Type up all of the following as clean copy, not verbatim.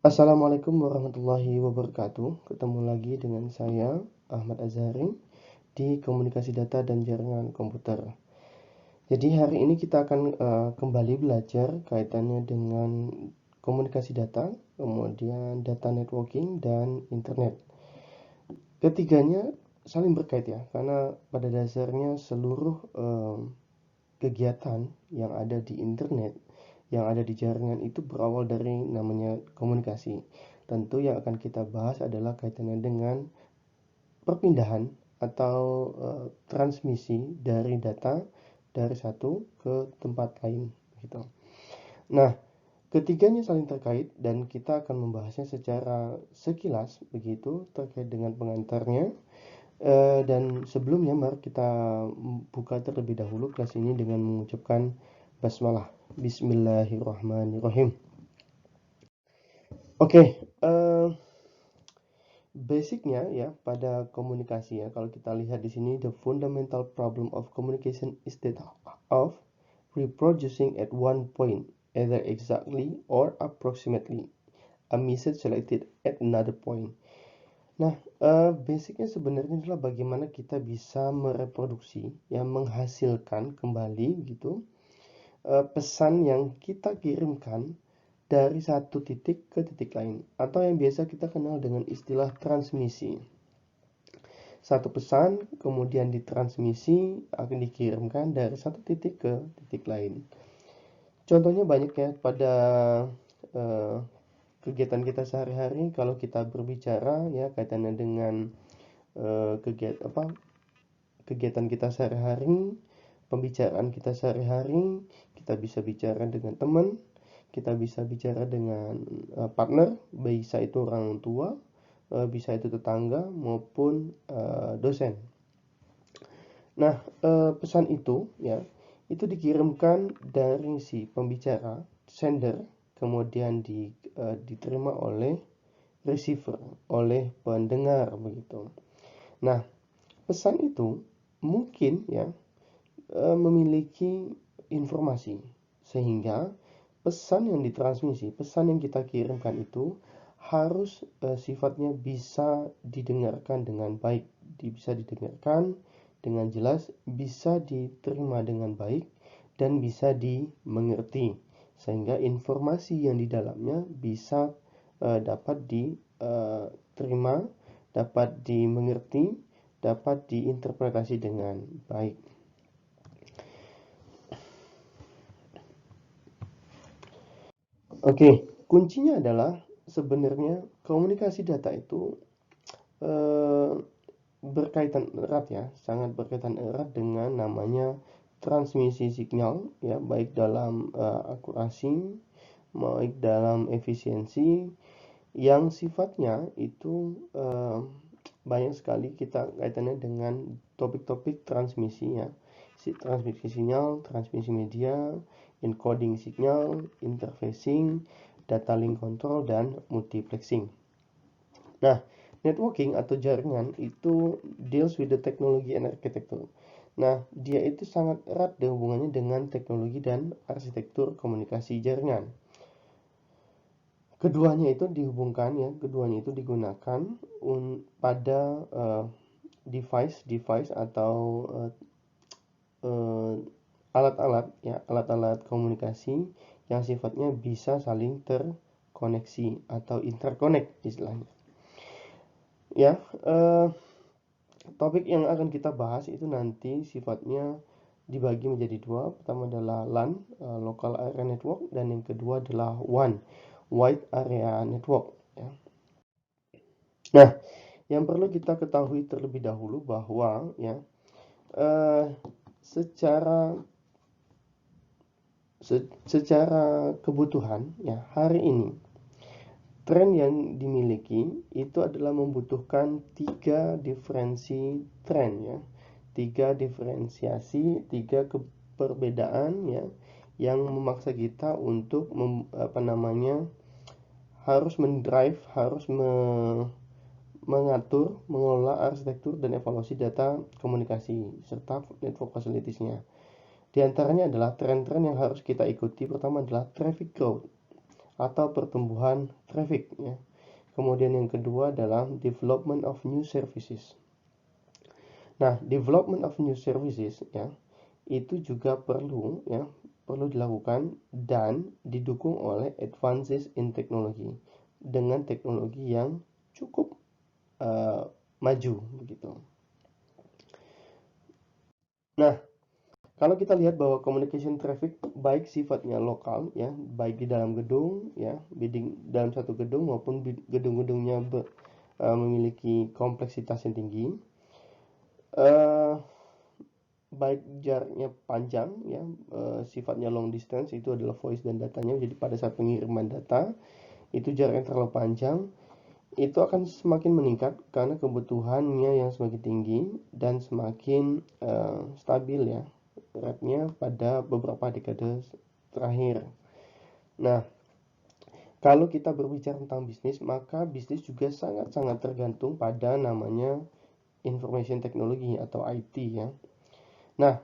Assalamualaikum warahmatullahi wabarakatuh. Ketemu lagi dengan saya, Ahmad Azhari, di Komunikasi Data dan Jaringan Komputer. Jadi hari ini kita akan kembali belajar kaitannya dengan komunikasi data, kemudian data networking, dan internet. Ketiganya saling berkait ya, karena pada dasarnya seluruh kegiatan yang ada di internet, yang ada di jaringan itu berawal dari namanya komunikasi. Tentu yang akan kita bahas adalah kaitannya dengan perpindahan atau transmisi dari data dari satu ke tempat lain gitu. Nah, ketiganya saling terkait dan kita akan membahasnya secara sekilas begitu terkait dengan pengantarnya. Dan sebelumnya mari kita buka terlebih dahulu kelas ini dengan mengucapkan basmalah. Bismillahirrahmanirrahim. Oke, basicnya ya pada komunikasi ya. Kalau kita lihat di sini, the fundamental problem of communication is that of reproducing at one point, either exactly or approximately, a message selected at another point. Nah, basicnya sebenarnya adalah bagaimana kita bisa mereproduksi, ya menghasilkan kembali gitu, pesan yang kita kirimkan dari satu titik ke titik lain, atau yang biasa kita kenal dengan istilah transmisi. Satu pesan kemudian ditransmisi akan dikirimkan dari satu titik ke titik lain. Contohnya banyak ya pada uh, kegiatan kita sehari-hari. Kalau kita berbicara ya kaitannya dengan kegiatan kita sehari-hari, pembicaraan kita sehari-hari, kita bisa bicara dengan teman, kita bisa bicara dengan partner, bisa itu orang tua, bisa itu tetangga maupun dosen. Nah, pesan itu ya, itu dikirimkan dari si pembicara, sender, kemudian diterima oleh receiver, oleh pendengar begitu. Nah, pesan itu mungkin ya memiliki informasi sehingga pesan yang ditransmisi, pesan yang kita kirimkan itu harus sifatnya bisa didengarkan dengan baik, bisa didengarkan dengan jelas, bisa diterima dengan baik dan bisa dimengerti sehingga informasi yang di dalamnya bisa dapat diterima, dapat dimengerti, dapat diinterpretasi dengan baik. Oke, kuncinya adalah sebenarnya komunikasi data itu eh, berkaitan erat ya, sangat berkaitan erat dengan namanya transmisi sinyal ya, baik dalam akurasi, baik dalam efisiensi yang sifatnya itu banyak sekali kita kaitannya dengan topik-topik transmisi ya. Transmisi sinyal, transmisi media, encoding signal, interfacing, data link control, dan multiplexing. Nah, networking atau jaringan itu deals with the technology and architecture. Nah, dia itu sangat erat hubungannya dengan teknologi dan arsitektur komunikasi jaringan. Keduanya itu dihubungkan ya, keduanya itu digunakan pada device atau alat-alat ya, alat-alat komunikasi yang sifatnya bisa saling terkoneksi atau interconnect istilahnya. Ya, topik yang akan kita bahas itu nanti sifatnya dibagi menjadi dua. Pertama adalah LAN, Local Area Network, dan yang kedua adalah WAN, Wide Area Network. Ya. Nah, yang perlu kita ketahui terlebih dahulu bahwa ya secara kebutuhan ya hari ini tren yang dimiliki itu adalah membutuhkan tiga diferensi tren ya, tiga diferensiasi, tiga perbedaan ya yang memaksa kita untuk harus mendrive, harus mengatur, mengelola arsitektur dan evaluasi data komunikasi serta network facilities-nya. Di antaranya adalah tren-tren yang harus kita ikuti. Pertama adalah traffic growth atau pertumbuhan traffic ya. Kemudian yang kedua adalah development of new services. Nah, development of new services ya, itu juga perlu dilakukan dan didukung oleh advances in technology dengan teknologi yang cukup maju begitu. Nah, kalau kita lihat bahwa communication traffic baik sifatnya lokal ya, baik di dalam gedung ya, dalam satu gedung maupun gedung-gedungnya memiliki kompleksitas yang tinggi, baik jaraknya panjang ya, sifatnya long distance, itu adalah voice dan datanya. Jadi pada saat pengiriman data itu jaraknya terlalu panjang, itu akan semakin meningkat karena kebutuhannya yang semakin tinggi dan semakin stabil ya rate-nya pada beberapa dekade terakhir. Nah, kalau kita berbicara tentang bisnis, maka bisnis juga sangat-sangat tergantung pada namanya information technology atau IT ya. Nah,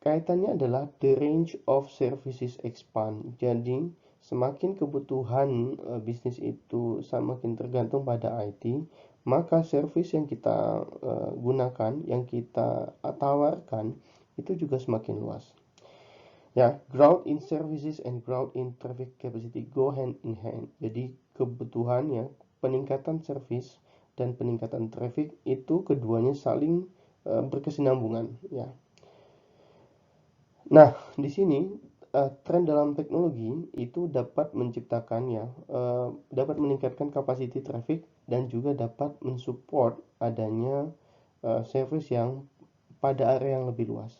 kaitannya adalah the range of services expand. Jadi, semakin kebutuhan bisnis itu semakin tergantung pada IT, maka service yang kita gunakan, yang kita tawarkan, itu juga semakin luas. Ya, growth in services and growth in traffic capacity go hand in hand. Jadi, kebutuhan ya, peningkatan service dan peningkatan traffic itu keduanya saling berkesinambungan ya. Nah, di sini tren dalam teknologi itu dapat menciptakan ya, dapat meningkatkan capacity traffic dan juga dapat mensupport adanya service yang pada area yang lebih luas.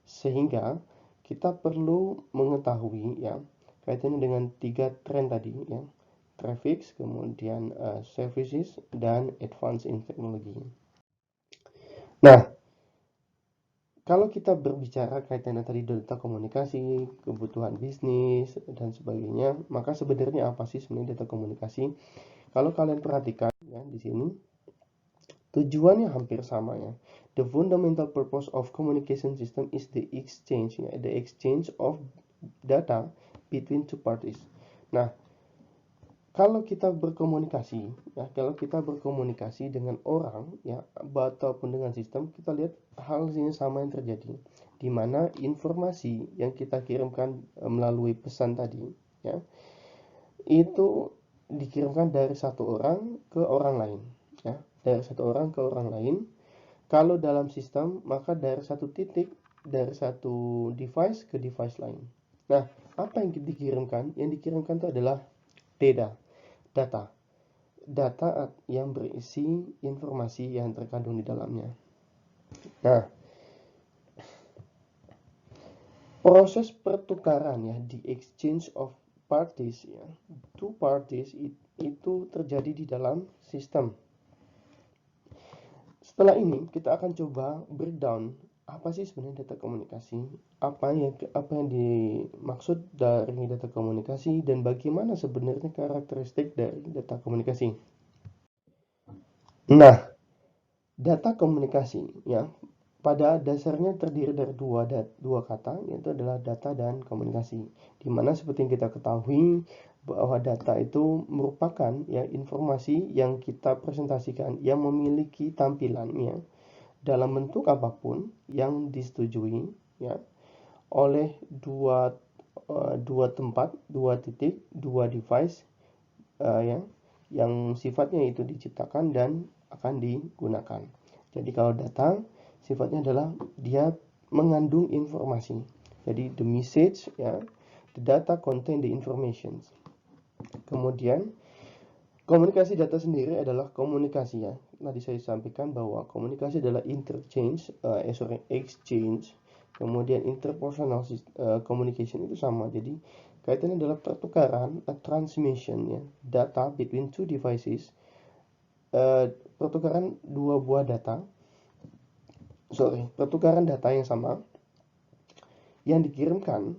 Sehingga kita perlu mengetahui ya kaitannya dengan 3 tren tadi ya, traffic, kemudian services dan advance in technology. Nah, kalau kita berbicara kaitannya tadi data komunikasi, kebutuhan bisnis, dan sebagainya, maka sebenarnya apa sih sebenarnya data komunikasi? Kalau kalian perhatikan ya di sini, tujuannya hampir sama ya. The fundamental purpose of communication system is the exchange ya, the exchange of data between two parties. Nah, kalau kita berkomunikasi dengan orang ya ataupun dengan sistem, kita lihat hal yang sama yang terjadi, di mana informasi yang kita kirimkan melalui pesan tadi ya, itu dikirimkan dari satu orang ke orang lain ya, dari satu orang ke orang lain. Kalau dalam sistem, maka dari satu titik, dari satu device ke device lain. Nah, apa yang dikirimkan? Yang dikirimkan itu adalah data yang berisi informasi yang terkandung di dalamnya. Nah, proses pertukaran ya, the exchange of parties ya, two parties itu terjadi di dalam sistem. Setelah ini kita akan coba breakdown apa sih sebenarnya data komunikasi, apa yang dimaksud dari data komunikasi, dan bagaimana sebenarnya karakteristik dari data komunikasi. Nah, data komunikasi ya pada dasarnya terdiri dari dua kata, yaitu adalah data dan komunikasi. Dimana seperti yang kita ketahui bahwa data itu merupakan ya informasi yang kita presentasikan yang memiliki tampilannya dalam bentuk apapun yang disetujui ya oleh dua tempat, dua titik, dua device ya yang sifatnya itu diciptakan dan akan digunakan. Jadi kalau data sifatnya adalah dia mengandung informasi. Jadi the message ya, the data contain the information. Kemudian komunikasi data sendiri adalah komunikasi ya. Tadi saya sampaikan bahwa komunikasi adalah exchange. Kemudian interpersonal communication itu sama. Jadi kaitannya adalah pertukaran, transmission ya, data between two devices. Pertukaran data yang sama yang dikirimkan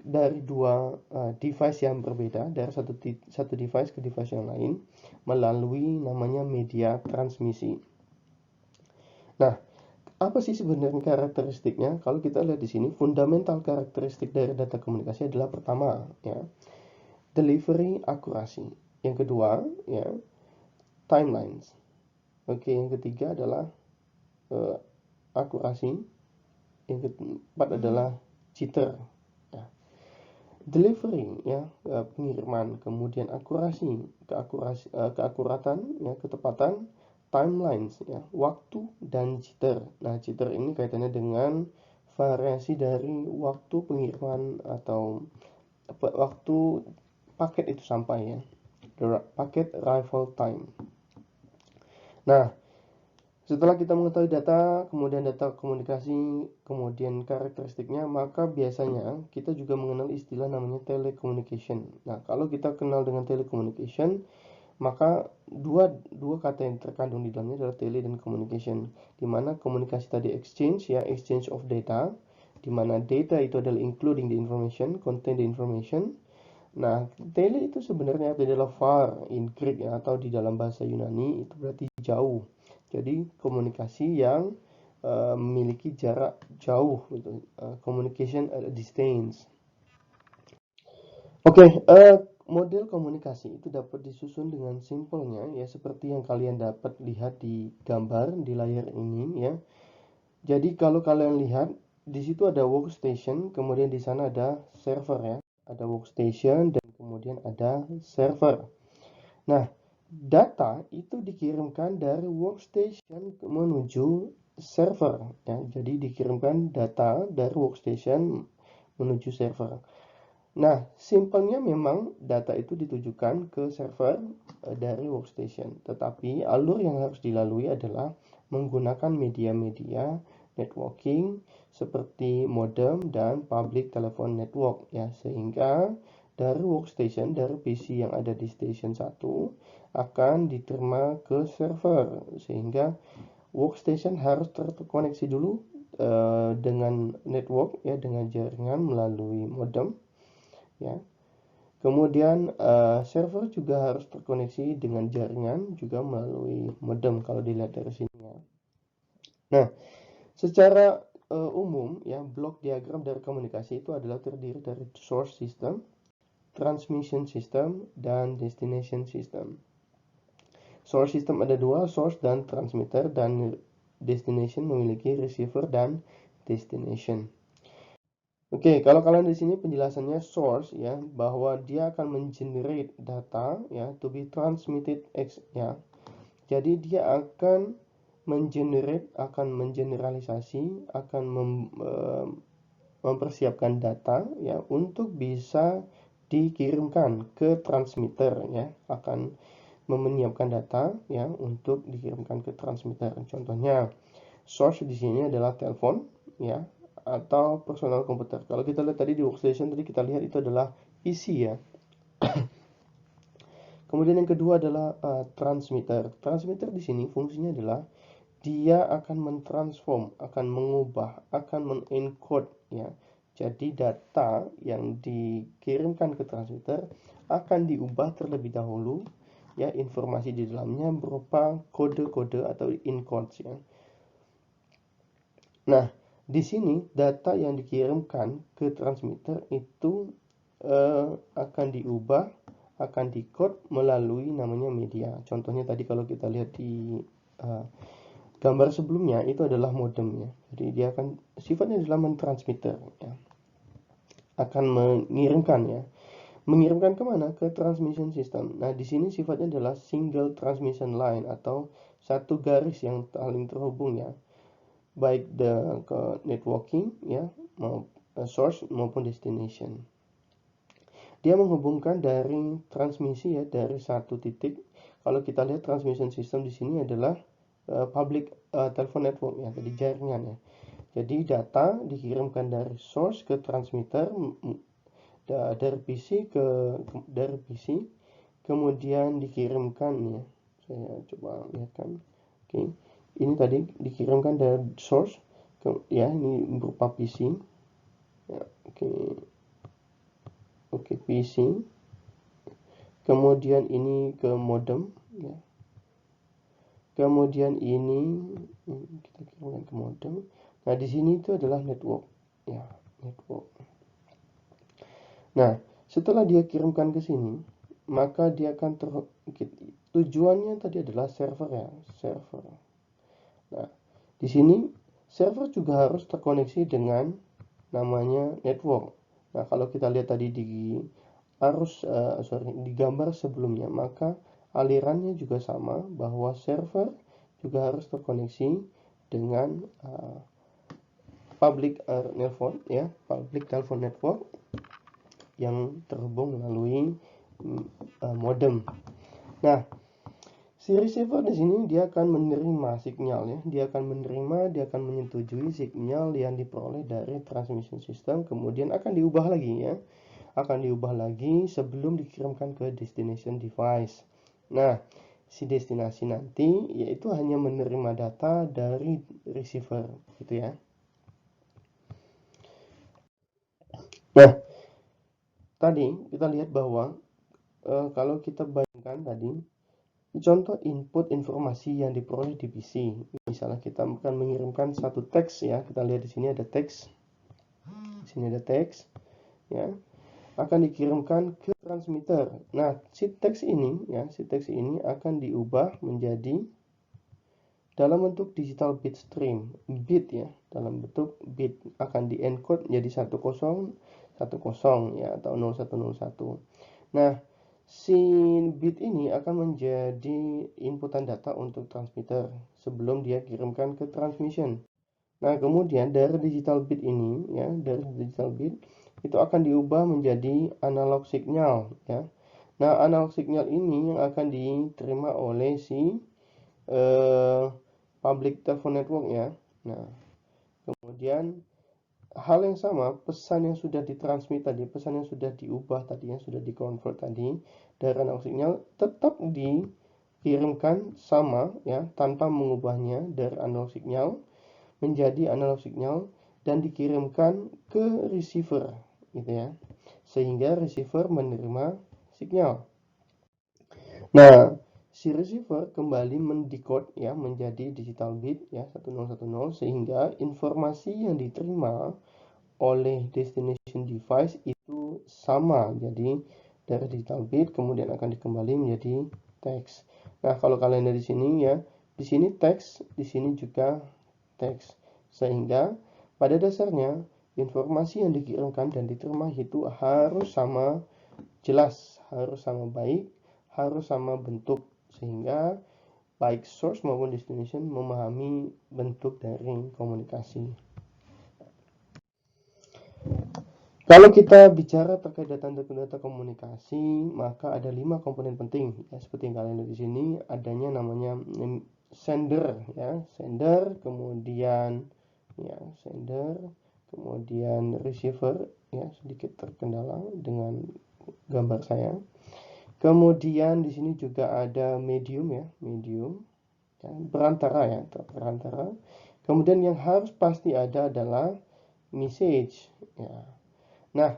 dari dua device yang berbeda, dari satu device ke device yang lain melalui namanya media transmisi. Nah, apa sih sebenarnya karakteristiknya? Kalau kita lihat di sini, fundamental karakteristik dari data komunikasi adalah pertama ya, delivery akurasi. Yang kedua ya timelines. Oke, yang ketiga adalah akurasi. Yang keempat adalah jitter. Ya. Delivery ya pengiriman, kemudian keakuratan ya ketepatan, timelines ya waktu, dan jitter. Nah, jitter ini kaitannya dengan variasi dari waktu pengiriman atau waktu paket itu sampai ya, paket arrival time. Nah, setelah kita mengetahui data, kemudian data komunikasi, kemudian karakteristiknya, maka biasanya kita juga mengenal istilah namanya telecommunication. Nah, kalau kita kenal dengan telecommunication, maka dua kata yang terkandung di dalamnya adalah tele dan communication, di mana komunikasi tadi exchange of data, di mana data itu adalah including the information, contain the information. Nah, tele itu sebenarnya adalah far in Greek ya, atau di dalam bahasa Yunani itu berarti jauh. Jadi komunikasi yang memiliki jarak jauh gitu. Communication at a distance. Oke, model komunikasi itu dapat disusun dengan simpelnya ya seperti yang kalian dapat lihat di gambar di layar ini ya. Jadi kalau kalian lihat di situ ada workstation, kemudian di sana ada server ya. Ada workstation dan kemudian ada server. Nah, data itu dikirimkan dari workstation menuju server ya. Jadi dikirimkan data dari workstation menuju server. Nah, simpelnya memang data itu ditujukan ke server dari workstation, tetapi alur yang harus dilalui adalah menggunakan media-media networking seperti modem dan public telephone network ya, sehingga dari workstation, dari PC yang ada di station 1 akan diterima ke server, sehingga workstation harus terkoneksi dulu dengan network ya, dengan jaringan melalui modem ya. Kemudian server juga harus terkoneksi dengan jaringan juga melalui modem kalau dilihat dari sini ya. Nah, secara umum ya blok diagram dari komunikasi itu adalah terdiri dari source system, transmission system, dan destination system. Source system ada dua, source dan transmitter, dan destination memiliki receiver dan destination. Oke, kalau kalian di sini penjelasannya source ya, bahwa dia akan mengenerate data ya to be transmitted ya. Jadi dia akan akan mengeneralisasi, akan mempersiapkan data ya untuk bisa dikirimkan ke transmitter ya, akan menyiapkan data ya untuk dikirimkan ke transmitter. Contohnya source di sini adalah telepon ya, atau personal komputer. Kalau kita lihat tadi di workstation tadi kita lihat itu adalah PC ya. Kemudian yang kedua adalah transmitter. Transmitter di sini fungsinya adalah dia akan mentransform, akan mengubah, akan mengencode ya. Jadi data yang dikirimkan ke transmitter akan diubah terlebih dahulu ya, informasi di dalamnya berupa kode-kode atau encodes ya. Nah, di sini data yang dikirimkan ke transmitter itu akan diubah, akan di-code melalui namanya media. Contohnya tadi kalau kita lihat di gambar sebelumnya itu adalah modem ya. Jadi dia akan sifatnya adalah mentransmitter ya. Akan mengirimkan ya. Mengirimkan kemana? Ke transmission system. Nah, di sini sifatnya adalah single transmission line atau satu garis yang saling terhubung ya, baik ke networking ya, source maupun destination. Dia menghubungkan dari transmisi ya, dari satu titik. Kalau kita lihat transmission system di sini adalah public telephone network ya, jadi jaringan ya. Jadi data dikirimkan dari source ke transmitter, dari PC dari PC, kemudian dikirimkan ya. Saya coba lihatkan. Oke. Ini tadi dikirimkan dari source ya, ini berupa PC ya. Oke, PC, kemudian ini ke modem ya, kemudian ini kita kirimkan ke modem. Nah, di sini itu adalah network ya, network. Nah, Setelah dia kirimkan ke sini, maka dia akan tujuannya tadi adalah server ya, server. Nah, di sini server juga harus terkoneksi dengan namanya network. Nah, kalau kita lihat tadi di di gambar sebelumnya, maka alirannya juga sama, bahwa server juga harus terkoneksi dengan public telephone network yang terhubung melalui modem. Nah, si receiver di sini dia akan menerima sinyal ya, dia akan menyetujui sinyal yang diperoleh dari transmission system, kemudian akan diubah lagi sebelum dikirimkan ke destination device. Nah, si destinasi nanti yaitu hanya menerima data dari receiver gitu ya. Nah, tadi kita lihat bahwa kalau kita bandingkan tadi contoh input informasi yang diperoleh di PC, misalnya kita akan mengirimkan satu teks ya, kita lihat di sini ada teks, ya, akan dikirimkan ke transmitter. Nah, si teks ini akan diubah menjadi dalam bentuk digital bit stream, bit ya, dalam bentuk bit akan di-encode menjadi 1010 ya, atau 0101. Nah, si bit ini akan menjadi inputan data untuk transmitter sebelum dia kirimkan ke transmission. Nah, kemudian dari digital bit ini ya, itu akan diubah menjadi analog signal ya. Nah, analog signal ini yang akan diterima oleh si public telephone network ya. Nah, kemudian hal yang sama, pesan yang sudah ditransmit tadi, pesan yang sudah diubah tadi, yang sudah dikonvert tadi dari analog signal tetap dikirimkan sama ya, tanpa mengubahnya dari analog signal menjadi analog signal dan dikirimkan ke receiver gitu ya, sehingga receiver menerima signal. Nah, si receiver kembali mendecode ya menjadi digital bit ya 1010, sehingga informasi yang diterima oleh destination device itu sama. Jadi dari digital bit kemudian akan dikembali menjadi teks. Nah, kalau kalian dari sini ya, di sini teks, di sini juga teks. Sehingga pada dasarnya informasi yang dikirimkan dan diterima itu harus sama jelas, harus sama baik, harus sama bentuk, sehingga baik source maupun destination memahami bentuk dari komunikasi. Kalau kita bicara terkait data komunikasi, maka ada 5 komponen penting ya, seperti yang kalian lihat di sini, adanya namanya sender ya, kemudian receiver ya, sedikit terkendala dengan gambar saya. Kemudian di sini juga ada medium ya, perantara. Kemudian yang harus pasti ada adalah message ya. Nah,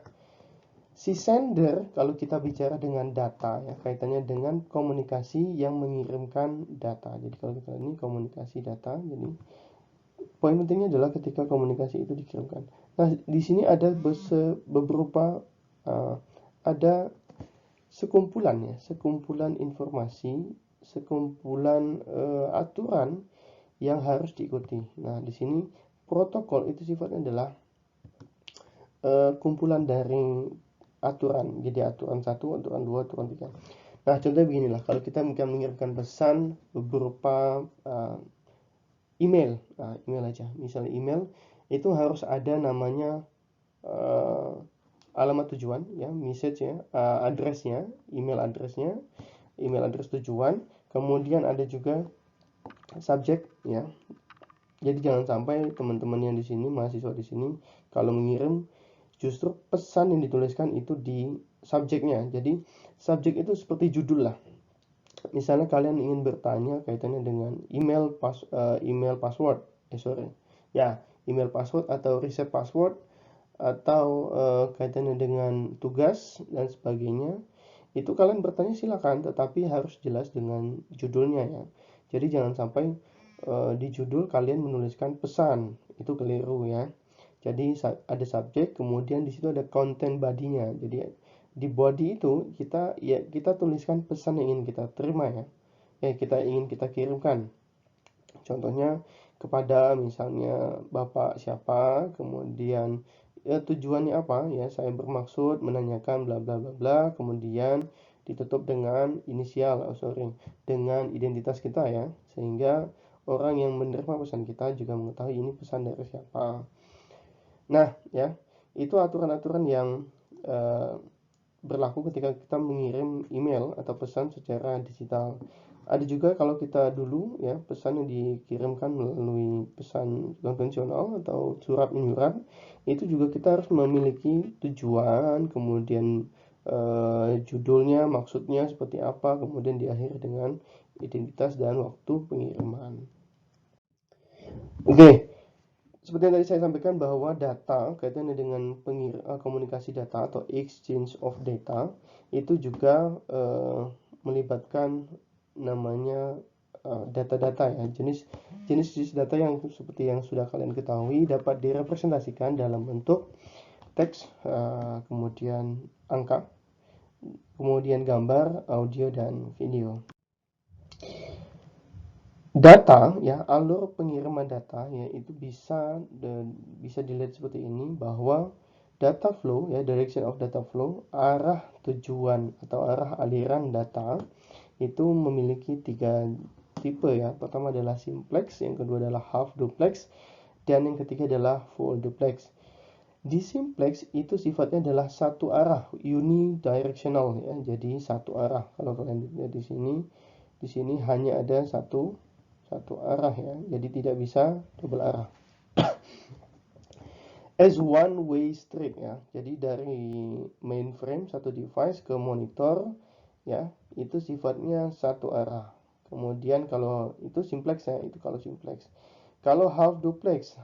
si sender kalau kita bicara dengan data ya, kaitannya dengan komunikasi yang mengirimkan data. Jadi kalau kita ini komunikasi data, jadi poin pentingnya adalah ketika komunikasi itu dikirimkan. Nah, di sini ada beberapa ada sekumpulan informasi, sekumpulan aturan yang harus diikuti. Nah, di sini protokol itu sifatnya adalah kumpulan dari aturan. Jadi aturan 1, aturan 2, aturan 3. Nah, contohnya beginilah, kalau kita mengirimkan pesan berupa email. Nah, email aja. Misalnya email itu harus ada namanya alamat tujuan ya, message ya, addressnya, email address tujuan, kemudian ada juga subjek ya. Jadi jangan sampai teman-teman yang di sini, mahasiswa di sini, kalau mengirim justru pesan yang dituliskan itu di subjeknya. Jadi subjek itu seperti judul lah. Misalnya kalian ingin bertanya kaitannya dengan email password, email password atau reset password, atau kaitannya dengan tugas dan sebagainya, itu kalian bertanya silakan, tetapi harus jelas dengan judulnya ya. Jadi jangan sampai di judul kalian menuliskan pesan, itu keliru ya. Jadi ada subjek, kemudian di situ ada content body-nya. Jadi di body itu kita tuliskan pesan yang ingin kita terima ya. Kita ingin kita kirimkan. Contohnya kepada misalnya Bapak siapa, kemudian tujuannya apa ya, saya bermaksud menanyakan bla bla bla bla, kemudian ditutup dengan inisial, dengan identitas kita ya, sehingga orang yang menerima pesan kita juga mengetahui ini pesan dari siapa. Nah ya, itu aturan-aturan yang berlaku ketika kita mengirim email atau pesan secara digital. Ada juga kalau kita dulu ya, pesan yang dikirimkan melalui pesan konvensional atau surat menyurat, itu juga kita harus memiliki tujuan, kemudian judulnya, maksudnya seperti apa, kemudian diakhiri dengan identitas dan waktu pengiriman. Oke, seperti yang tadi saya sampaikan bahwa data kaitannya dengan komunikasi data atau exchange of data itu juga melibatkan namanya data-data ya, jenis data yang seperti yang sudah kalian ketahui dapat direpresentasikan dalam bentuk teks, kemudian angka, kemudian gambar, audio, dan video. Data ya, alur pengiriman data ya itu bisa dilihat seperti ini, bahwa data flow ya, direction of data flow, arah tujuan atau arah aliran data itu memiliki 3 tipe ya. Pertama adalah simplex, yang kedua adalah half duplex, dan yang ketiga adalah full duplex. Di simplex itu sifatnya adalah satu arah, unidirectional ya. Jadi satu arah. Kalau kalian lihat di sini hanya ada satu arah ya, jadi tidak bisa double arah. As one way street ya, jadi dari mainframe satu device ke monitor ya, itu sifatnya satu arah. Kemudian kalau itu simplex ya, itu kalau simplex. Kalau half duplex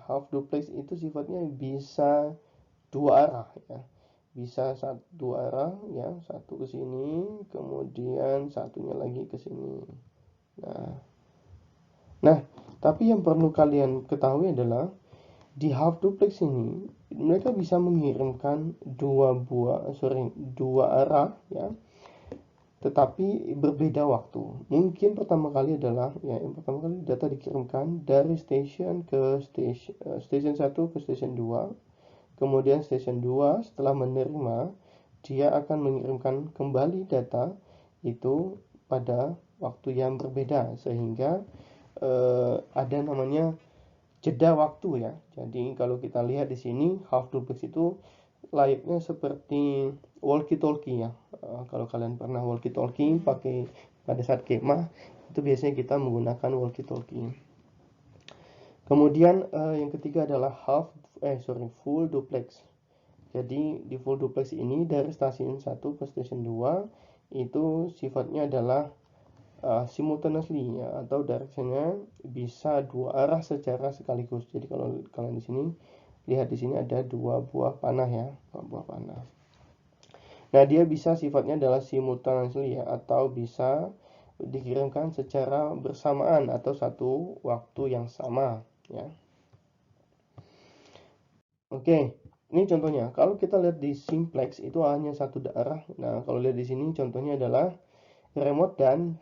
itu sifatnya bisa dua arah ya, bisa dua arah ya, satu ke sini, kemudian satunya lagi ke sini. Nah, tapi yang perlu kalian ketahui adalah di half duplex ini mereka bisa mengirimkan dua arah ya, tetapi berbeda waktu. Mungkin pertama kali adalah ya, yang pertama kali data dikirimkan dari station 1 ke station 2. Kemudian station 2 setelah menerima, dia akan mengirimkan kembali data itu pada waktu yang berbeda, sehingga ada namanya jeda waktu ya. Jadi kalau kita lihat di sini half duplex itu layaknya seperti walkie talkie ya. Kalau kalian pernah walkie talkie pakai pada saat kemah, itu biasanya kita menggunakan walkie talkie. Kemudian yang ketiga adalah full duplex. Jadi di full duplex ini dari stasiun 1 ke stasiun 2 itu sifatnya adalah simultaneously ya, atau directionnya bisa dua arah secara sekaligus. Jadi kalau kalian di sini lihat, di sini ada dua buah panah ya, Nah, dia bisa sifatnya adalah simultaneously ya, atau bisa dikirimkan secara bersamaan atau satu waktu yang sama ya. Oke, ini contohnya. Kalau kita lihat di simplex itu hanya satu arah. Nah, kalau lihat di sini contohnya adalah remote dan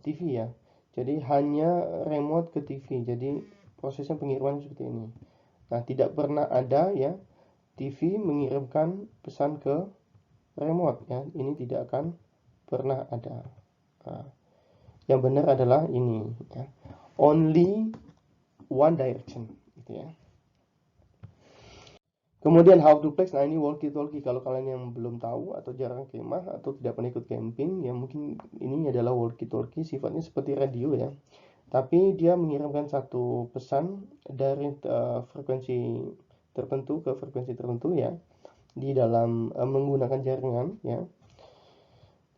TV ya. Jadi hanya remote ke TV. Jadi prosesnya pengiriman seperti ini. Nah, tidak pernah ada ya TV mengirimkan pesan ke remote ya. Ini tidak akan pernah ada. Nah, yang benar adalah ini ya. Only one direction gitu ya. Kemudian half duplex, nah ini walkie talkie. Kalau kalian yang belum tahu atau jarang kemah atau tidak pernah ikut camping, ya mungkin ini adalah walkie talkie, sifatnya seperti radio ya. Tapi dia mengirimkan satu pesan dari frekuensi tertentu ke frekuensi tertentu ya, di dalam menggunakan jaringan ya.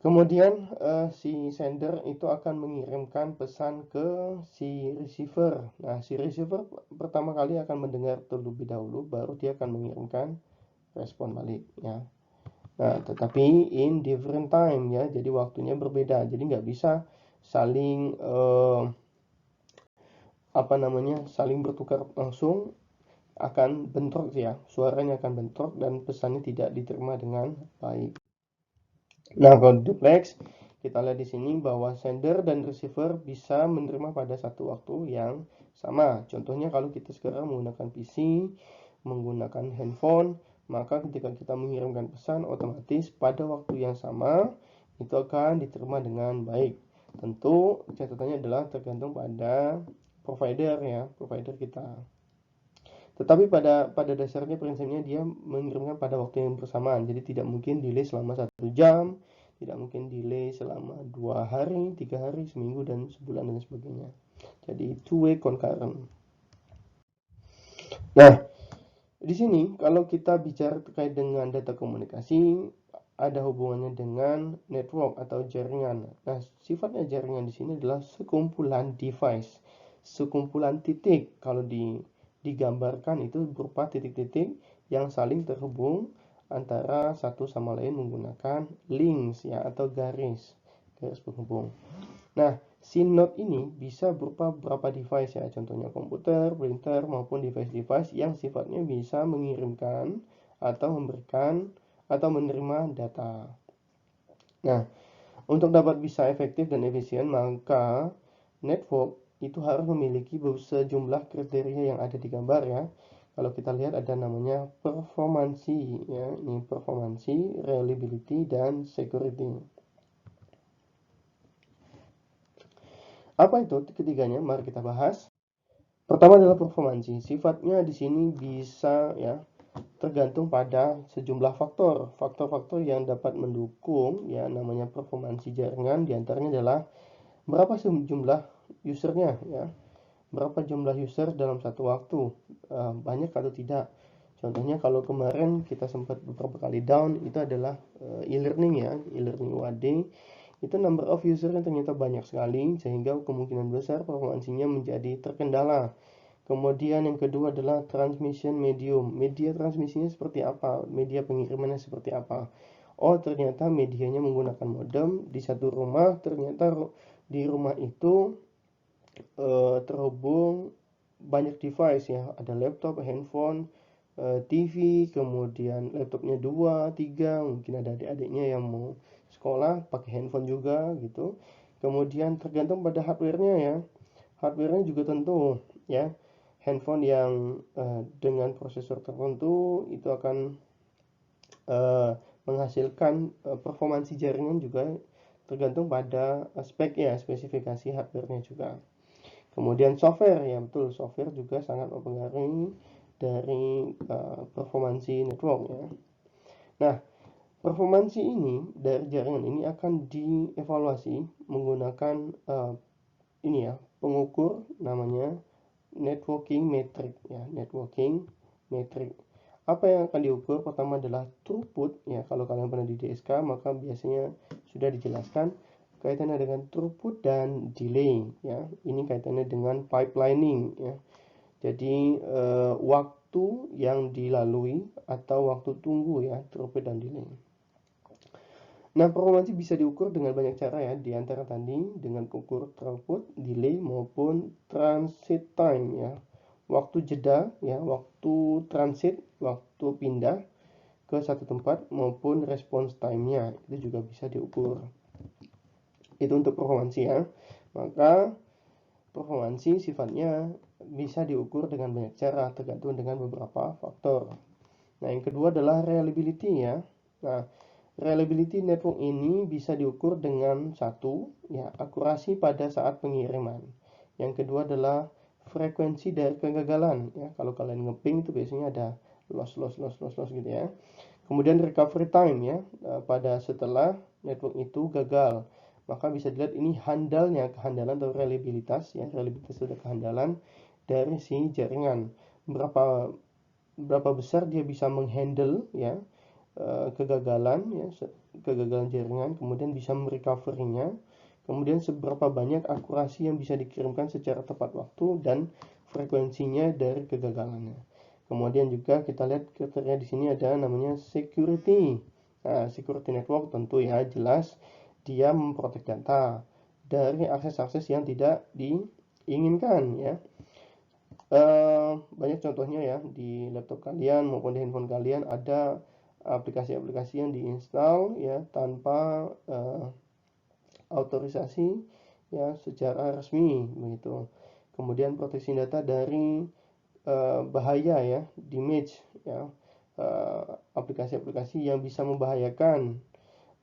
Kemudian si sender itu akan mengirimkan pesan ke si receiver. Nah, si receiver pertama kali akan mendengar terlebih dahulu, baru dia akan mengirimkan respon balik ya. Nah, tetapi in different time ya, jadi waktunya berbeda. Jadi nggak bisa saling saling bertukar langsung, akan bentrok ya, suaranya akan bentrok dan pesannya tidak diterima dengan baik. Nah, kalau duplex kita lihat di sini bahwa sender dan receiver bisa menerima pada satu waktu yang sama. Contohnya kalau kita sekarang menggunakan PC, menggunakan handphone, maka ketika kita mengirimkan pesan otomatis pada waktu yang sama itu akan diterima dengan baik. Tentu catatannya adalah tergantung pada provider ya, provider kita. Tetapi pada dasarnya prinsipnya dia mengirimkan pada waktu yang bersamaan. Jadi tidak mungkin delay selama 1 jam, tidak mungkin delay selama 2 hari, 3 hari, seminggu dan sebulan dan sebagainya. Jadi two-way concurrent. Nah, di sini kalau kita bicara terkait dengan data komunikasi, ada hubungannya dengan network atau jaringan. Nah, sifatnya jaringan di sini adalah sekumpulan device, sekumpulan titik. Kalau digambarkan itu berupa titik-titik yang saling terhubung antara satu sama lain menggunakan links ya atau garis penghubung. Nah, si node ini bisa berupa beberapa device ya, contohnya komputer, printer, maupun device-device yang sifatnya bisa mengirimkan atau memberikan atau menerima data. Nah, untuk dapat bisa efektif dan efisien, maka network itu harus memiliki sejumlah kriteria yang ada di gambar ya. Kalau kita lihat ada namanya performansi ya, ini performansi, reliability, dan security. Apa itu ketiganya? Mari kita bahas. Pertama adalah performansi. Sifatnya di sini bisa ya tergantung pada sejumlah faktor. Faktor-faktor yang dapat mendukung ya namanya performansi jaringan diantaranya adalah berapa jumlah usernya ya. Berapa jumlah user dalam satu waktu, banyak atau tidak. Contohnya kalau kemarin kita sempat beberapa kali down itu adalah e-learning ya, e-learning UAD itu number of usernya ternyata banyak sekali sehingga kemungkinan besar performansinya menjadi terkendala. Kemudian yang kedua adalah transmission medium. Media transmisinya seperti apa? Media pengirimannya seperti apa? Oh, ternyata medianya menggunakan modem di satu rumah. Ternyata di rumah itu terhubung banyak device ya. Ada laptop, handphone, TV, kemudian laptopnya 2, 3, mungkin ada adik-adiknya yang mau sekolah pakai handphone juga gitu. Kemudian tergantung pada hardware-nya ya. Hardware-nya juga tentu ya. Handphone yang dengan prosesor tertentu itu akan menghasilkan performansi jaringan juga tergantung pada spek ya, spesifikasi hardware-nya juga. Kemudian software ya betul, software juga sangat mempengaruhi dari performansi network ya. Nah, performansi ini dari jaringan ini akan dievaluasi menggunakan ini ya, pengukur namanya networking metric ya, networking metric. Apa yang akan diukur pertama adalah throughput ya. Kalau kalian pernah di DSK maka biasanya sudah dijelaskan kaitannya dengan throughput dan delay ya. Ini kaitannya dengan pipelining ya. Jadi waktu yang dilalui atau waktu tunggu ya, throughput dan delay. Nah, performansi bisa diukur dengan banyak cara ya, di antara tadi dengan ukur throughput, delay maupun transit time ya. Waktu jeda ya, waktu transit, waktu pindah ke satu tempat maupun response time-nya itu juga bisa diukur. Itu untuk performansi ya. Maka performansi sifatnya bisa diukur dengan banyak cara tergantung dengan beberapa faktor. Nah, yang kedua adalah reliability ya. Nah, reliability network ini bisa diukur dengan satu, ya, akurasi pada saat pengiriman. Yang kedua adalah frekuensi dari kegagalan, ya. Kalau kalian ngeping itu biasanya ada loss gitu ya. Kemudian recovery time ya, pada setelah network itu gagal. Maka bisa dilihat ini kehandalan atau reliabilitas ya, reliabilitas atau kehandalan dari si jaringan. Berapa besar dia bisa menghandle ya kegagalan ya, kegagalan jaringan, kemudian bisa merecovery-nya, kemudian seberapa banyak akurasi yang bisa dikirimkan secara tepat waktu dan frekuensinya dari kegagalannya. Kemudian juga kita lihat kriteria di sini ada namanya security. Nah, security network tentu ya jelas dia memprotek data dari akses-akses yang tidak diinginkan ya. Banyak contohnya ya di laptop kalian maupun di handphone kalian ada aplikasi-aplikasi yang diinstal ya tanpa autorisasi ya secara resmi begitu. Kemudian proteksi data dari bahaya ya, damage ya, aplikasi-aplikasi yang bisa membahayakan.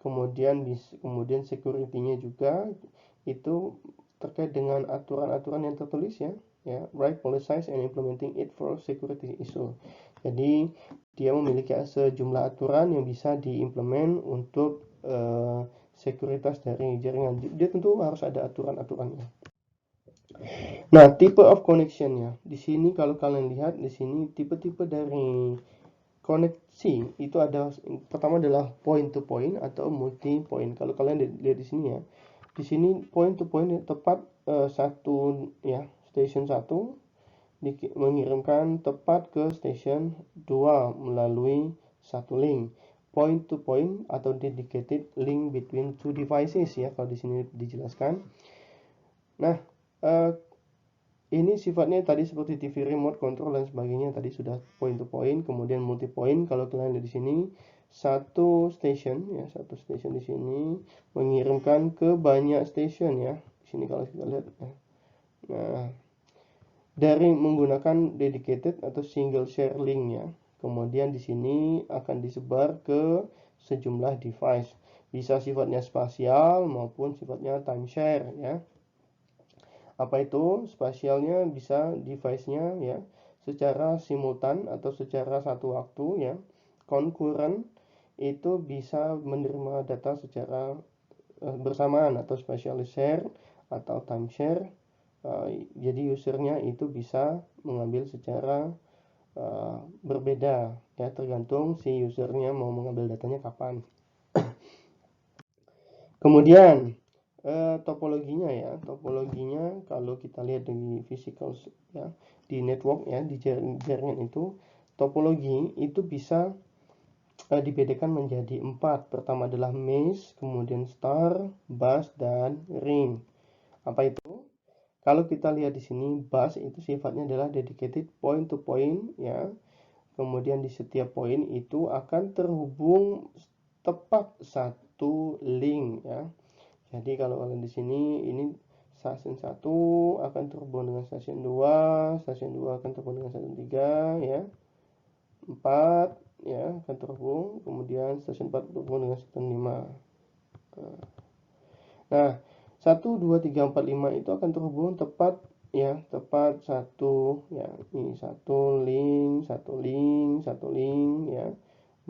Kemudian security-nya juga itu terkait dengan aturan-aturan yang tertulis ya, right policies and implementing it for security issue. Jadi dia memiliki sejumlah aturan yang bisa diimplement untuk sekuritas dari jaringan. Dia tentu harus ada aturan-aturannya. Nah, type of connection ya. Di sini kalau kalian lihat di sini tipe-tipe dari koneksi itu ada, pertama adalah point to point atau multi point. Kalau kalian lihat di sini ya. Di sini point to point tepat satu ya, station 1 mengirimkan tepat ke station 2 melalui satu link. Point to point atau dedicated link between two devices ya, kalau di sini dijelaskan. Nah, ini sifatnya tadi seperti TV remote control dan sebagainya, tadi sudah point to point. Kemudian multi point, kalau kalian lihat di sini satu station ya, satu station di sini mengirimkan ke banyak station ya. Di sini kalau kita lihat ya. Nah, dari menggunakan dedicated atau single share link ya. Kemudian di sini akan disebar ke sejumlah device. Bisa sifatnya spasial maupun sifatnya timeshare ya. Apa itu? Spasialnya bisa device-nya ya secara simultan atau secara satu waktu ya. Concurrent itu bisa menerima data secara bersamaan atau spatial share atau timeshare. Jadi usernya itu bisa mengambil secara berbeda ya, tergantung si usernya mau mengambil datanya kapan. Kemudian topologinya ya, topologinya kalau kita lihat di physical ya, di network ya, di jaringan itu topologi itu bisa dibedakan menjadi 4. Pertama adalah mesh, kemudian star, bus, dan ring. Apa itu? Kalau kita lihat di sini, bus itu sifatnya adalah dedicated point to point ya. Kemudian di setiap poin itu akan terhubung tepat satu link ya. Jadi kalau kalian di sini ini stasiun 1 akan terhubung dengan stasiun 2 akan terhubung dengan stasiun 3 ya. 4 ya akan terhubung, kemudian stasiun 4 terhubung dengan stasiun 5. Nah, 1, 2, 3, 4, 5 itu akan terhubung tepat ya, tepat satu ya, ini satu link ya,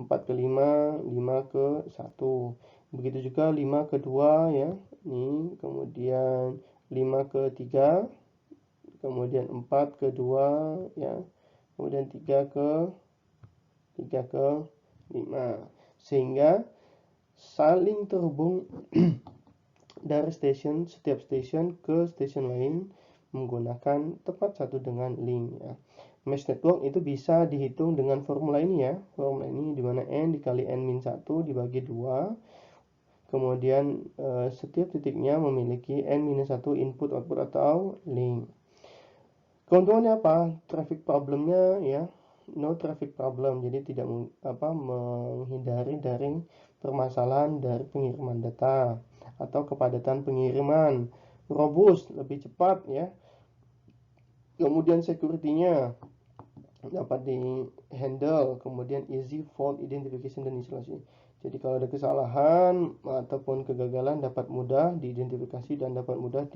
4 ke 5, 5 ke 1. Begitu juga 5 ke 2 ya, ini kemudian 5 ke 3, kemudian 4 ke 2 ya, kemudian 3 ke 5, sehingga saling terhubung dari setiap stasiun ke stasiun lain menggunakan tepat satu dengan link ya. Mesh network itu bisa dihitung dengan formula ini ya. Formula ini dimana N dikali N-1 dibagi 2. Kemudian setiap titiknya memiliki N-1 input output atau link. Keuntungannya apa? Traffic problemnya ya, no traffic problem. Jadi tidak menghindari dari permasalahan dari pengiriman data atau kepadatan pengiriman. Robust, lebih cepat ya. Kemudian security-nya dapat di handle, kemudian easy fault identification dan isolasi. Jadi kalau ada kesalahan ataupun kegagalan dapat mudah diidentifikasi dan dapat mudah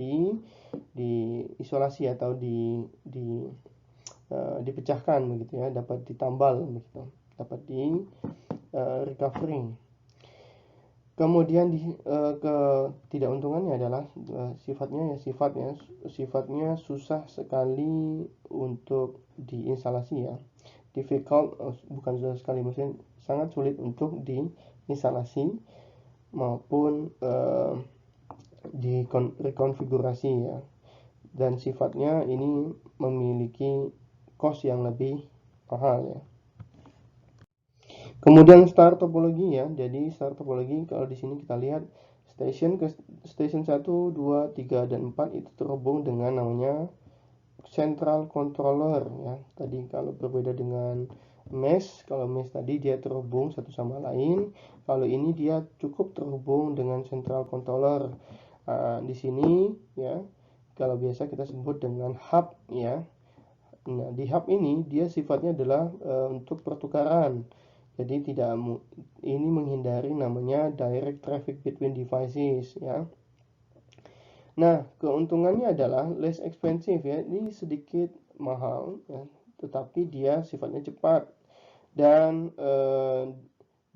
diisolasi atau dipecahkan begitu ya, dapat ditambal begitu, dapat di recovery. Kemudian ketidakунtungannya adalah sifatnya susah sekali untuk diinstalasi ya. Difficult bukan susah sekali, maksudnya sangat sulit untuk diinstalasi maupun rekonfigurasi ya. Dan sifatnya ini memiliki cost yang lebih mahal ya. Kemudian star topologi ya. Jadi star topologi kalau di sini kita lihat station 1, 2, 3 dan 4 itu terhubung dengan namanya central controller ya. Tadi kalau berbeda dengan mesh. Kalau mesh tadi dia terhubung satu sama lain, kalau ini dia cukup terhubung dengan central controller. Di sini ya, kalau biasa kita sebut dengan hub ya. Nah, di hub ini dia sifatnya adalah untuk pertukaran. Jadi ini menghindari namanya direct traffic between devices ya. Nah, keuntungannya adalah less expensive ya. Ini sedikit mahal ya, tetapi dia sifatnya cepat dan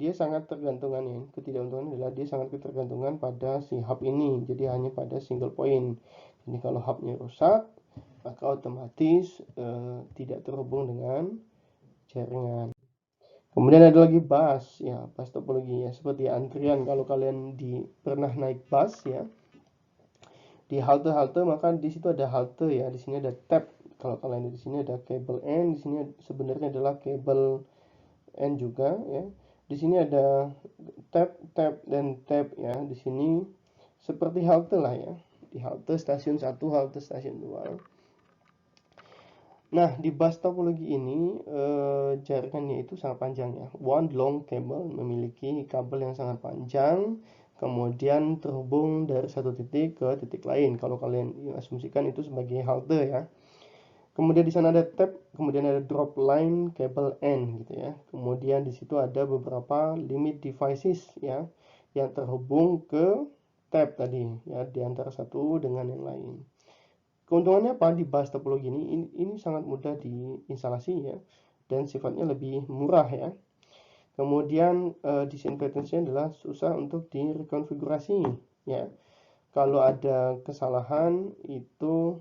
dia sangat tergantungan ya. Ketidakuntungan adalah dia sangat ketergantungan pada si hub ini. Jadi hanya pada single point. Jadi kalau hubnya rusak, maka otomatis tidak terhubung dengan jaringan. Kemudian ada lagi bus ya, bus topologi ya, seperti antrian. Kalau kalian pernah naik bus ya, di halte-halte, maka di situ ada halte ya, di sini ada tab. Kalau kalian di sini ada kabel N, di sini sebenarnya adalah kabel N juga ya. Di sini ada tab, dan tab ya. Di sini seperti halte lah ya. Di halte stasiun 1, halte stasiun 2. Nah, di bus topologi ini jaringannya itu sangat panjang ya. One long cable memiliki kabel yang sangat panjang, kemudian terhubung dari satu titik ke titik lain. Kalau kalian asumsikan itu sebagai halte ya. Kemudian di sana ada tab, kemudian ada drop line kabel N gitu ya. Kemudian di situ ada beberapa limit devices ya yang terhubung ke tab tadi ya, di antara satu dengan yang lain. Keuntungannya apa di bus topologi ini sangat mudah diinstalasi ya, dan sifatnya lebih murah ya. Kemudian disinfektansinya adalah susah untuk direkonfigurasi ya. Kalau ada kesalahan itu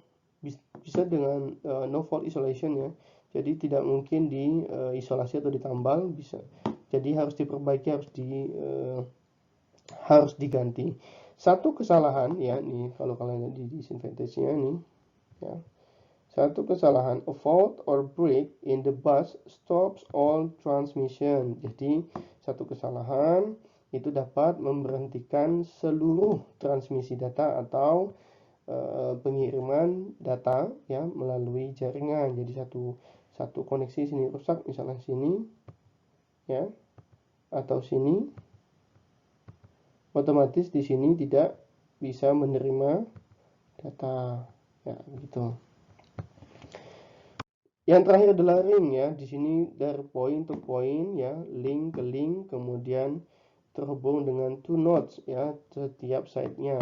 bisa dengan no fault isolation ya. Jadi tidak mungkin diisolasi atau ditambal, bisa. Jadi harus diperbaiki, harus diganti. Satu kesalahan ya nih, kalau kalian lihat di disinfektansinya nih ya. Satu kesalahan, a fault or break in the bus stops all transmission. Jadi satu kesalahan itu dapat memberhentikan seluruh transmisi data atau pengiriman data ya melalui jaringan. Jadi satu koneksi sini rusak, misalnya sini ya, atau sini, otomatis di sini tidak bisa menerima data ya, gitu. Yang terakhir adalah ring ya. Di sini dari point to point ya, link ke link, kemudian terhubung dengan two nodes ya setiap side-nya.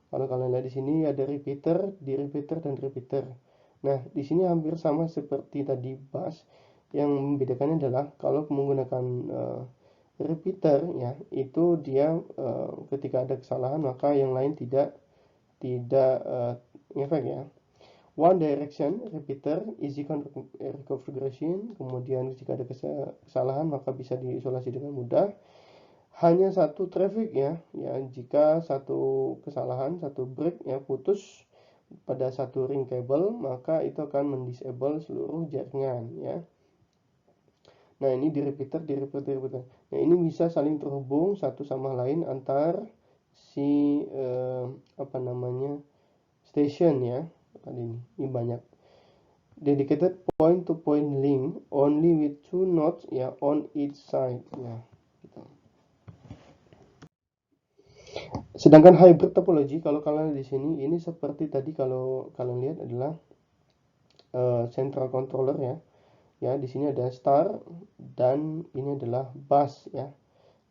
Kalau kalian lihat di sini ada repeater, dan repeater. Nah, di sini hampir sama seperti tadi bus. Yang membedakannya adalah kalau menggunakan repeater ya, itu dia ketika ada kesalahan maka yang lain tidak ngefek ya. One direction repeater easy configuration, kemudian jika ada kesalahan maka bisa diisolasi dengan mudah. Hanya satu traffic ya, jika satu kesalahan, satu break ya putus pada satu ring kabel, maka itu akan mendisable seluruh jaringan ya. Nah, ini di repeater. Nah, ini bisa saling terhubung satu sama lain antar si station ya. Ini banyak dedicated point to point link only with two nodes ya on each side ya gitu. Sedangkan hybrid topology, kalau kalian di sini ini seperti tadi, kalau kalian lihat adalah central controller ya. Ya, di sini ada star dan ini adalah bus ya.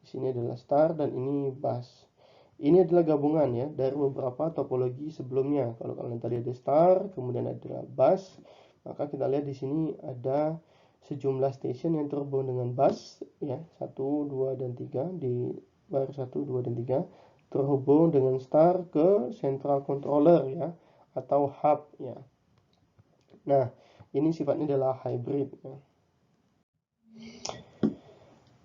Di sini adalah star dan ini bus. Ini adalah gabungan ya dari beberapa topologi sebelumnya. Kalau kalian tadi ada star, kemudian ada bus, maka kita lihat di sini ada sejumlah station yang terhubung dengan bus ya, 1, 2, dan 3 di bar 1, 2, dan 3 terhubung dengan star ke central controller ya, atau hub ya. Nah, ini sifatnya adalah hybrid ya.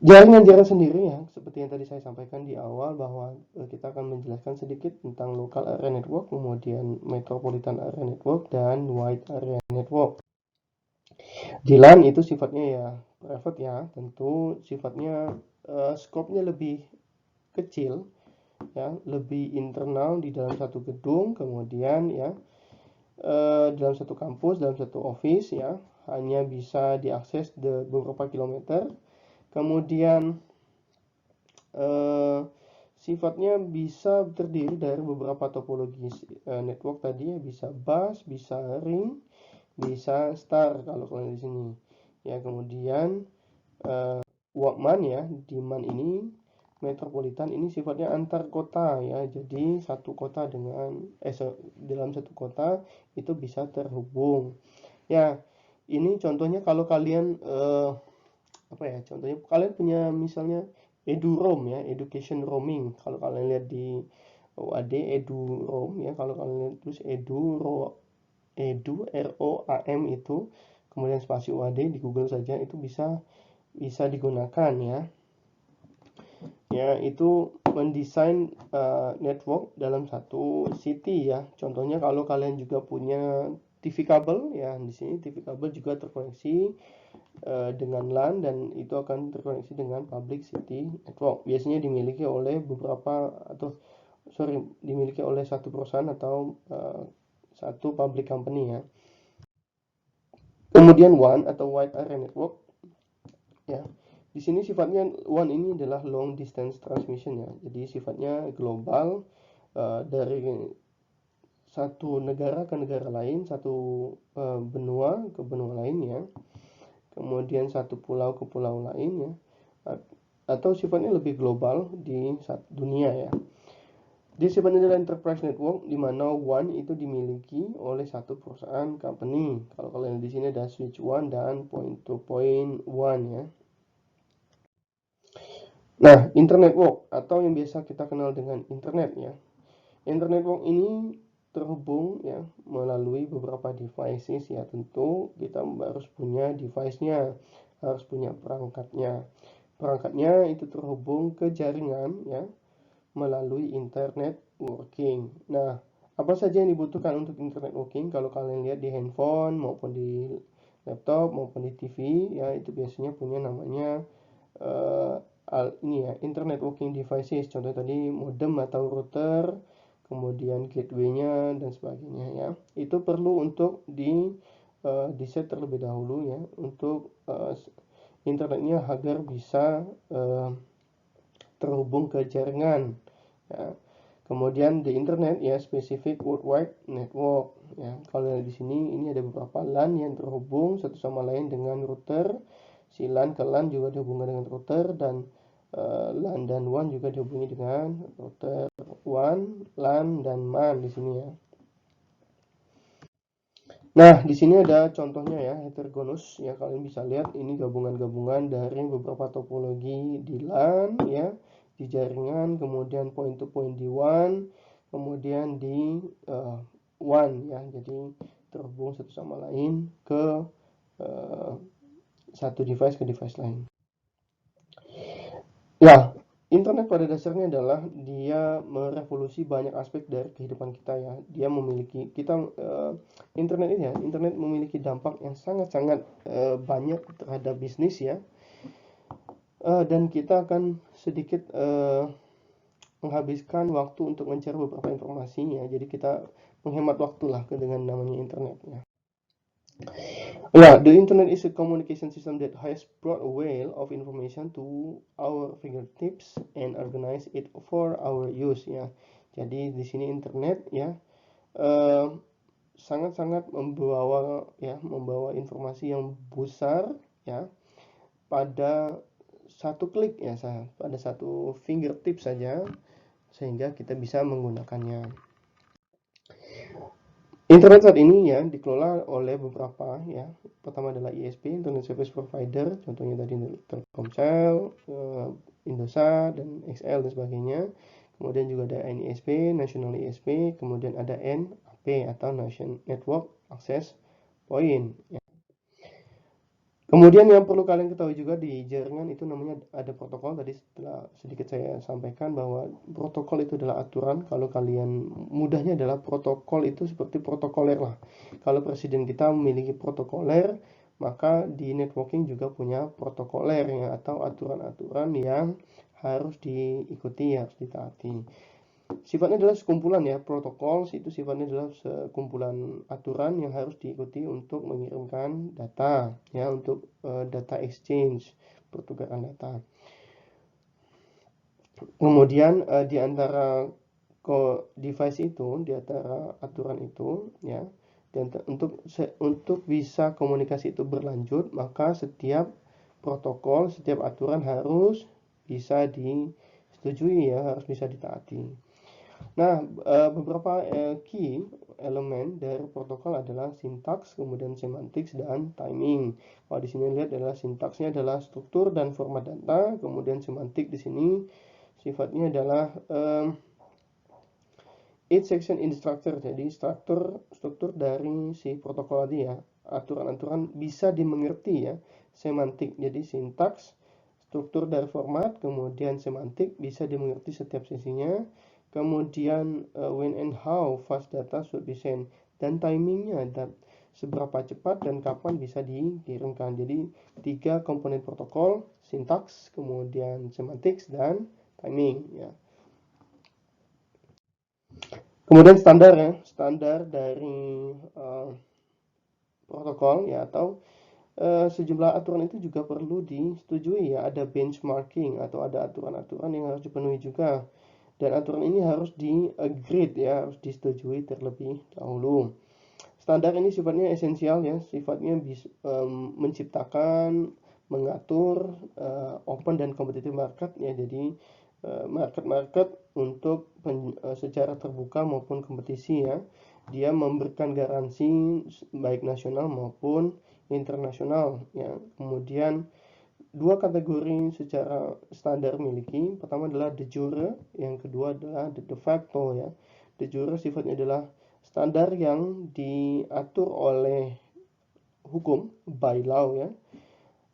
Jaringan sendiri ya, seperti yang tadi saya sampaikan di awal, bahwa kita akan menjelaskan sedikit tentang local area network, kemudian metropolitan area network, dan wide area network. Di LAN itu sifatnya ya private ya, tentu sifatnya scope-nya lebih kecil ya, lebih internal di dalam satu gedung, kemudian ya dalam satu kampus, dalam satu office ya, hanya bisa diakses beberapa kilometer. Kemudian sifatnya bisa terdiri dari beberapa topologi network tadi ya, bisa bus, bisa ring, bisa star kalau kalian di sini. Ya, kemudian Walkman ya, demand ini metropolitan ini sifatnya antar kota ya. Jadi satu kota dengan dalam satu kota itu bisa terhubung. Ya, ini contohnya kalau kalian apa ya? Contohnya kalian punya misalnya EduRoam ya, education roaming. Kalau kalian lihat di OAD EduRoam ya, kalau kalian lihat terus Edu ROAM itu kemudian spasi OAD di Google saja itu bisa digunakan ya. Ya, itu mendesain network dalam satu city ya. Contohnya kalau kalian juga punya TV kabel ya, di sini TV kabel juga terkoneksi dengan LAN dan itu akan terkoneksi dengan public city network. Biasanya dimiliki oleh dimiliki oleh satu perusahaan atau satu public company ya. Kemudian WAN atau Wide Area Network ya. Di sini sifatnya WAN ini adalah long distance transmission ya. Jadi sifatnya global dari satu negara ke negara lain, satu benua ke benua lain ya. Kemudian satu pulau ke pulau lain ya. Atau sifatnya lebih global di dunia ya. Dia sifatnya adalah enterprise network di mana WAN itu dimiliki oleh satu perusahaan company. Kalau kalian di sini ada switch WAN dan point to point WAN ya. Nah, internet network atau yang biasa kita kenal dengan internet ya. Internet network ini terhubung ya melalui beberapa devices ya. Tentu kita harus punya device-nya, harus punya perangkatnya. Perangkatnya itu terhubung ke jaringan ya melalui internet working. Nah, apa saja yang dibutuhkan untuk internet working? Kalau kalian lihat di handphone maupun di laptop maupun di TV ya, itu biasanya punya namanya ini ya, internet working devices. Contoh tadi modem atau router, kemudian gateway-nya dan sebagainya ya. Itu perlu untuk di set terlebih dahulu ya untuk internetnya agar bisa terhubung ke jaringan ya. Kemudian di internet ya spesifik worldwide network ya. Kalau di sini ini ada beberapa LAN yang terhubung satu sama lain dengan router. Si LAN ke LAN juga dihubungkan dengan router dan LAN dan WAN juga dihubungi dengan router WAN, LAN dan MAN di sini ya. Nah, di sini ada contohnya ya, heterogeneous ya. Kalian bisa lihat ini gabungan-gabungan dari beberapa topologi di LAN ya, di jaringan, kemudian point to point di WAN, kemudian di WAN ya. Jadi terhubung satu sama lain ke satu device ke device lain. Ya, internet pada dasarnya adalah dia merevolusi banyak aspek dari kehidupan kita ya. Dia memiliki internet ini ya, internet memiliki dampak yang sangat-sangat banyak terhadap bisnis ya. Dan kita akan sedikit menghabiskan waktu untuk mencari beberapa informasi ya. Jadi kita menghemat waktu lah dengan namanya internet ya. Yeah, the internet is a communication system that has brought a wealth of information to our fingertips and organize it for our use ya. Jadi di sini internet ya sangat-sangat membawa informasi yang besar ya pada satu klik ya, pada satu fingertip saja sehingga kita bisa menggunakannya. Internet saat ini ya dikelola oleh beberapa ya. Pertama adalah ISP, Internet Service Provider, contohnya tadi Telkomsel, Indosat dan XL dan sebagainya. Kemudian juga ada NISP, National ISP, kemudian ada NAP atau National Network Access Point ya. Kemudian yang perlu kalian ketahui juga di jaringan itu namanya ada protokol. Tadi setelah sedikit saya sampaikan bahwa protokol itu adalah aturan. Kalau kalian mudahnya adalah protokol itu seperti protokoler lah. Kalau presiden kita memiliki protokoler, maka di networking juga punya protokoler ya, atau aturan-aturan yang harus diikuti, harus ditaati. sifatnya adalah sekumpulan ya, protokol itu sifatnya adalah sekumpulan aturan yang harus diikuti untuk mengirimkan data ya, untuk data exchange, pertukaran data. Kemudian di antara device itu, di antara aturan itu ya, dan untuk bisa komunikasi itu berlanjut, maka setiap protokol, setiap aturan harus bisa disetujui ya, harus bisa ditaati. Nah, beberapa key elemen dari protokol adalah sintaks, kemudian semantics dan timing. Kalau di sini lihat adalah sintaksnya adalah struktur dan format data, kemudian semantik di sini sifatnya adalah each section in the structure. Jadi struktur dari si protokol tadi ya, aturan-aturan bisa dimengerti ya. Semantik jadi sintaks, struktur dari format, kemudian semantik bisa dimengerti setiap sesinya, kemudian when and how fast data should be sent, dan timingnya, dan seberapa cepat dan kapan bisa dikirimkan. Jadi 3 komponen protokol, sintaks, kemudian semantics dan timing ya. Kemudian standar ya, standar dari protokol ya, atau sejumlah aturan itu juga perlu disetujui ya, ada benchmarking atau ada aturan-aturan yang harus dipenuhi juga, dan aturan ini harus di-agreed ya, harus disetujui terlebih dahulu. Standar ini sifatnya esensial ya, sifatnya menciptakan, mengatur open dan competitive market ya, jadi market untuk secara terbuka maupun kompetisi ya. Dia memberikan garansi baik nasional maupun internasional ya. Kemudian 2 kategori secara standar miliki. Pertama adalah de jure, yang kedua adalah de facto ya. De jure sifatnya adalah standar yang diatur oleh hukum, by law ya,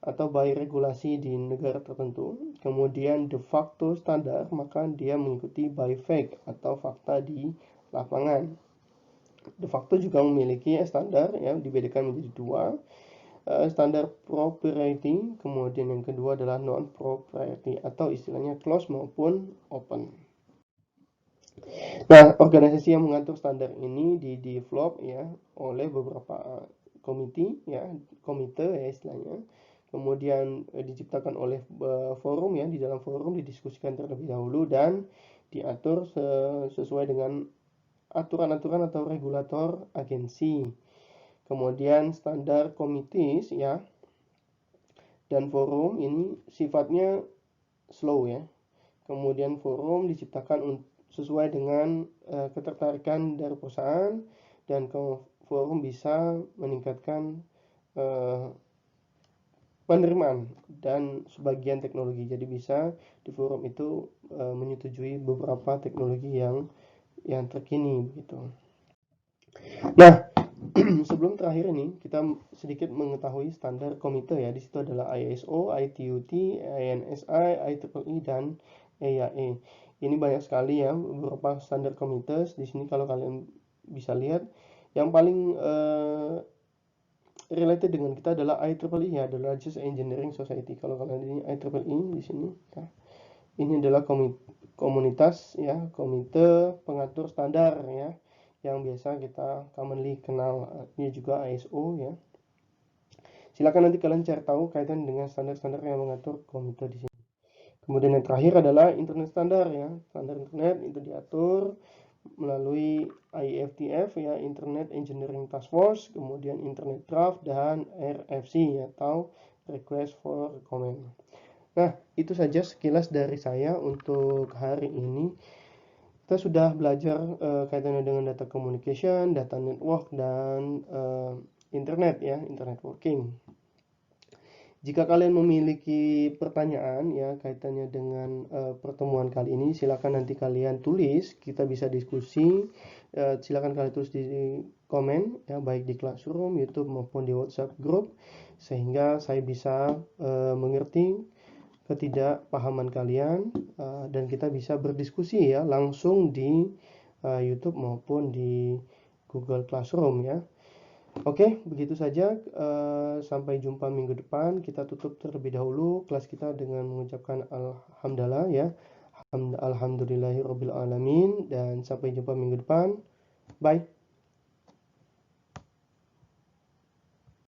atau by regulasi di negara tertentu. Kemudian de facto standar, maka dia mengikuti by fact atau fakta di lapangan. De facto juga memiliki standar ya, dibedakan menjadi 2. Standar propriety, kemudian yang kedua adalah non propriety atau istilahnya close maupun open. Nah, organisasi yang mengatur standar ini di-develop ya oleh beberapa komite ya istilahnya. Kemudian diciptakan oleh forum ya, di dalam forum didiskusikan terlebih dahulu dan diatur sesuai dengan aturan-aturan atau regulator agensi. Kemudian standar committees ya dan forum ini sifatnya slow ya. Kemudian forum diciptakan sesuai dengan ketertarikan dari perusahaan, dan forum bisa meningkatkan penerimaan dan sebagian teknologi. Jadi bisa di forum itu menyetujui beberapa teknologi yang terkini begitu. Nah, sebelum terakhir ini kita sedikit mengetahui standar komite ya. Di situ adalah ISO, ITUT, INSI, IEEE dan EAE. Ini banyak sekali ya beberapa standar komite. Di sini kalau kalian bisa lihat, yang paling related dengan kita adalah IEEE ya, the largest engineering society. Kalau kalian ini IEEE di sini ya. Ini adalah komunitas ya, komite pengatur standar ya, yang biasa kita commonly kenal. Ini juga ISO ya. Silakan nanti kalian cari tahu kaitan dengan standar-standar yang mengatur komite di sini. Kemudian yang terakhir adalah internet standar ya. Standar internet itu diatur melalui IETF ya, Internet Engineering Task Force, kemudian Internet Draft dan RFC atau Request for Comment. Nah, itu saja sekilas dari saya untuk hari ini. Kita sudah belajar kaitannya dengan data communication, data network, dan internet ya, internet working. Jika kalian memiliki pertanyaan ya kaitannya dengan pertemuan kali ini, silakan nanti kalian tulis, kita bisa diskusi. Silakan kalian tulis di komen ya, baik di Classroom, YouTube maupun di WhatsApp group, sehingga saya bisa mengerti ketidakpahaman kalian dan kita bisa berdiskusi ya langsung di YouTube maupun di Google Classroom ya. Oke, begitu saja. Sampai jumpa minggu depan. Kita tutup terlebih dahulu kelas kita dengan mengucapkan alhamdulillah ya. Alhamdulillahirabbil alamin, dan sampai jumpa minggu depan. Bye.